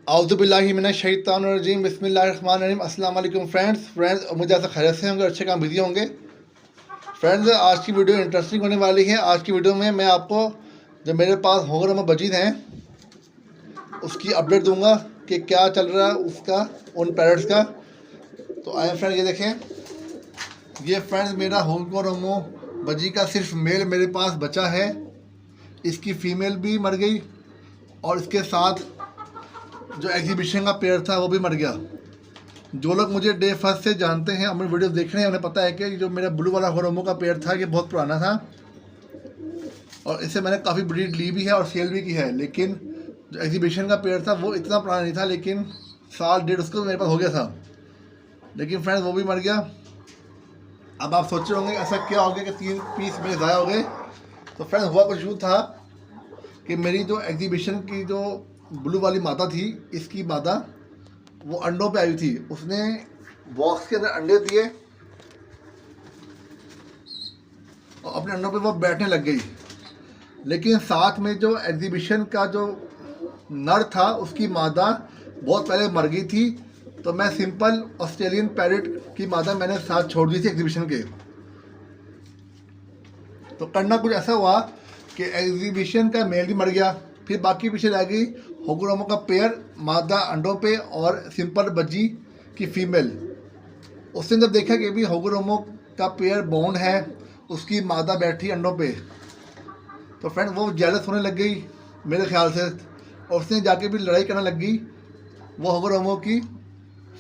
औज़ुबिल्लाहिमिनश्शैतानिर्रजीम बिस्मिल्लाहिर्रहमानिर्रहीम। अस्सलाम वालेकुम फ्रेंड्स, उम्मीद है खैरियत से होंगे, अच्छे काम बिजी होंगे। फ्रेंड्स, आज की वीडियो इंटरेस्टिंग होने वाली है। आज की वीडियो में मैं आपको जो मेरे पास होगरमा बजीद हैं उसकी अपडेट दूंगा कि क्या चल रहा है उसका, उन पैरट्स का। तो आए फ्रेंड, ये देखें, ये फ्रेंड्स मेरा होगरमा बजी का सिर्फ मेल मेरे पास बचा है। इसकी फ़ीमेल भी मर गई और इसके साथ जो एग्जीबिशन का पेयर था वो भी मर गया। जो लोग मुझे डे फर्स्ट से जानते हैं और मेरे वीडियो देख रहे हैं उन्हें पता है कि जो मेरा ब्लू वाला होरोमो का पेयर था ये बहुत पुराना था और इससे मैंने काफ़ी ब्रीड ली भी है और सेल भी की है। लेकिन जो एग्जीबिशन का पेयर था वो इतना पुराना नहीं था, लेकिन साल डेढ़ उसको मेरे पास हो गया था। लेकिन फ्रेंड्स वो भी मर गया। अब आप सोच रहे होंगे ऐसा क्या हो गया कि 3 पीस मेरे ज़ाया हो गए। तो फ्रेंड्स हुआ कुछ यूँ था कि मेरी जो एग्जीबिशन की जो ब्लू वाली मादा थी, इसकी मादा वो अंडों पे आई थी। उसने बॉक्स के अंदर अंडे दिए और अपने अंडों पे वो बैठने लग गई। लेकिन साथ में जो एग्जीबिशन का जो नर था उसकी मादा बहुत पहले मर गई थी। तो मैं सिंपल ऑस्ट्रेलियन पैरेट की मादा मैंने साथ छोड़ दी थी एग्जीबिशन के। तो करना कुछ ऐसा हुआ कि एग्जीबिशन का मेल भी मर गया, फिर बाकी पीछे रह गई होगरमा का पेयर, मादा अंडों पे और सिंपल बजी की फीमेल। उसने जब देखा कि भी होगरमा का पेयर बॉन्ड है, उसकी मादा बैठी अंडों पे, तो फ्रेंड वो जेलस होने लग गई मेरे ख्याल से और उसने जाके भी लड़ाई करने लग गई वो होगरमा की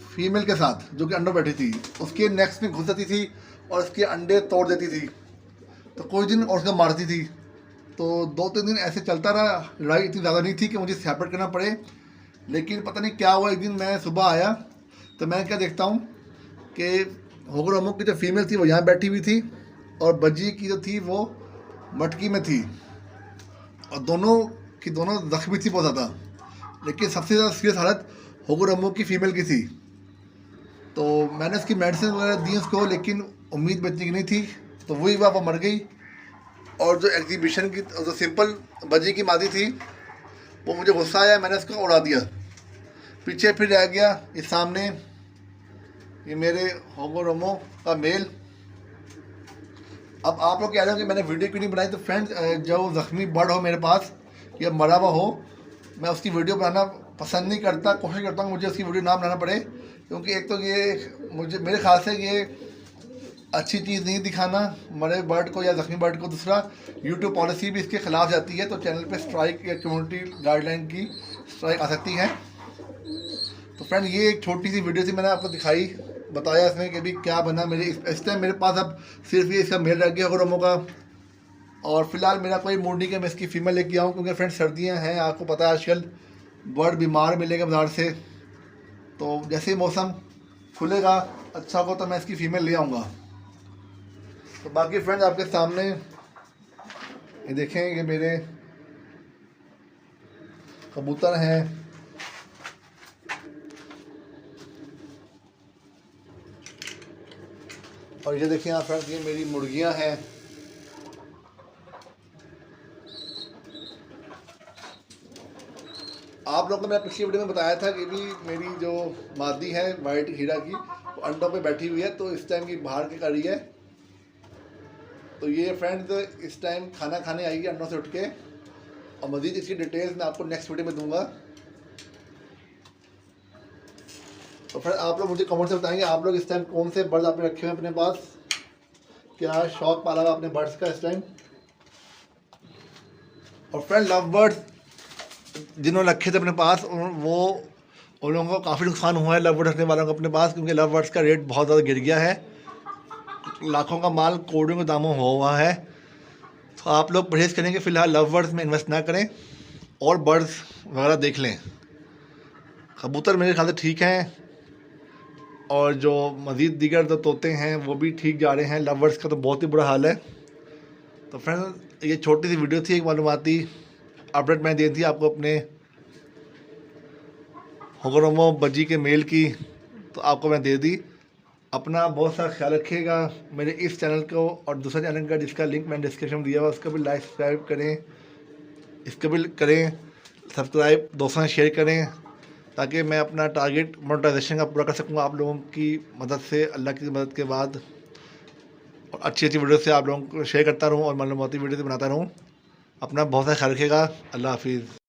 फीमेल के साथ जो कि अंडों बैठी थी। उसके नेक्स्ट में घुस जाती थी और उसके अंडे तोड़ देती थी। तो कुछ दिन और उसको मारती थी। तो 2-3 दिन ऐसे चलता रहा। लड़ाई इतनी ज़्यादा नहीं थी कि मुझे सेपरेट करना पड़े। लेकिन पता नहीं क्या हुआ, एक दिन मैं सुबह आया तो मैं क्या देखता हूँ कि होगरमा की जो फीमेल थी वो यहाँ बैठी हुई थी और बजी की जो थी वो मटकी में थी और दोनों की दोनों जख्मी थी बहुत ज़्यादा। लेकिन सबसे ज़्यादा सीरियस हालत होगरमा की फ़ीमेल की थी। तो मैंने उसकी मेडिसिन वगैरह दी उसको, लेकिन उम्मीद बचने की नहीं थी। तो वही वो मर गई। और जो एग्जीबिशन की जो सिंपल बजी की मादी थी वो मुझे गुस्सा आया, मैंने उसको उड़ा दिया। पीछे फिर रह गया इस सामने ये मेरे होगरमा का मेल। अब आप लोग कह रहे हो कि मैंने वीडियो क्यों नहीं बनाई। तो फ्रेंड्स, जो ज़ख्मी बर्ड हो मेरे पास या मरा हुआ हो, मैं उसकी वीडियो बनाना पसंद नहीं करता। कोशिश करता हूँ मुझे उसकी वीडियो ना बनाना पड़े, क्योंकि एक तो ये मुझे मेरे ख्याल से ये अच्छी चीज़ नहीं दिखाना मरे बर्ड को या ज़ख्मी बर्ड को। दूसरा, यूट्यूब पॉलिसी भी इसके ख़िलाफ़ जाती है, तो चैनल पे स्ट्राइक या कम्युनिटी गाइडलाइन की स्ट्राइक आ सकती है। तो फ्रेंड, ये एक छोटी सी वीडियो थी, मैंने आपको दिखाई, बताया इसमें कि अभी क्या बना। मेरे इस टाइम मेरे पास अब सिर्फ ये इसका मेल रह गया होगरमा का। और फिलहाल मेरा कोई मूड नहीं कि मैं इसकी फ़ीमेल लेके आऊँ, क्योंकि फ्रेंड सर्दियाँ हैं, आपको पता है आजकल बर्ड बीमार मिलेगा बाज़ार से। तो जैसे ही मौसम खुलेगा अच्छा हो तो मैं इसकी फ़ीमेल ले आऊँगा। तो बाकी फ्रेंड्स आपके सामने ये देखें, ये मेरे कबूतर हैं। और ये देखिए आप फ्रेंड्स, ये मेरी मुर्गियां हैं। आप लोगों को मैं पिछली वीडियो में बताया था कि भी मेरी जो मादी है वाइट हीरा की वो अंडों पे बैठी हुई है, तो इस टाइम की बाहर की कर रही है। तो ये फ्रेंड्स इस टाइम खाना खाने आएगी अंडों से उठ के, और मज़ीद इसकी डिटेल्स मैं आपको नेक्स्ट वीडियो में दूंगा। तो फ्रेंड आप लोग मुझे कमेंट से बताएंगे आप लोग इस टाइम कौन से बर्ड्स आपने रखे हुए अपने पास, क्या शौक पाला हुआ अपने बर्ड्स का इस टाइम। और फ्रेंड लव बर्ड्स जिन्होंने रखे थे अपने पास वो उन लोगों को काफ़ी नुकसान हुआ है लव बर्ड्स रखने वालों को अपने पास, क्योंकि लव बर्ड्स का रेट बहुत ज़्यादा गिर गया है। लाखों का माल करोड़ों के दामों हुआ है। तो आप लोग परहेज़ करेंगे फ़िलहाल लव बर्ड्स में इन्वेस्ट ना करें और बर्ड्स वगैरह देख लें। कबूतर मेरे ख्याल से ठीक हैं और जो मज़ीद दीगर जो तोते हैं वो भी ठीक जा रहे हैं। लव बर्ड्स का तो बहुत ही बुरा हाल है। तो फ्रेंड ये छोटी सी वीडियो थी, एक मालूमाती अपडेट मैं दी थी आपको अपने होगरमा बजी के मेल की, तो आपको मैं दे दी। अपना बहुत सारा ख्याल रखिएगा। मेरे इस चैनल को और दूसरा चैनल का जिसका लिंक मैंने डिस्क्रिप्शन में दिया हुआ उसका भी लाइक सब्सक्राइब करें, इसका भी करें सब्सक्राइब, दोस्तों से शेयर करें ताकि मैं अपना टारगेट मोनेटाइजेशन का पूरा कर सकूँ आप लोगों की मदद से, अल्लाह की मदद के बाद। और अच्छी अच्छी वीडियो से आप लोगों को शेयर करता रहूँ और मालूमाती वीडियो बनाता रहूँ। अपना बहुत सा ख्याल रखिएगा। अल्लाह हाफिज़।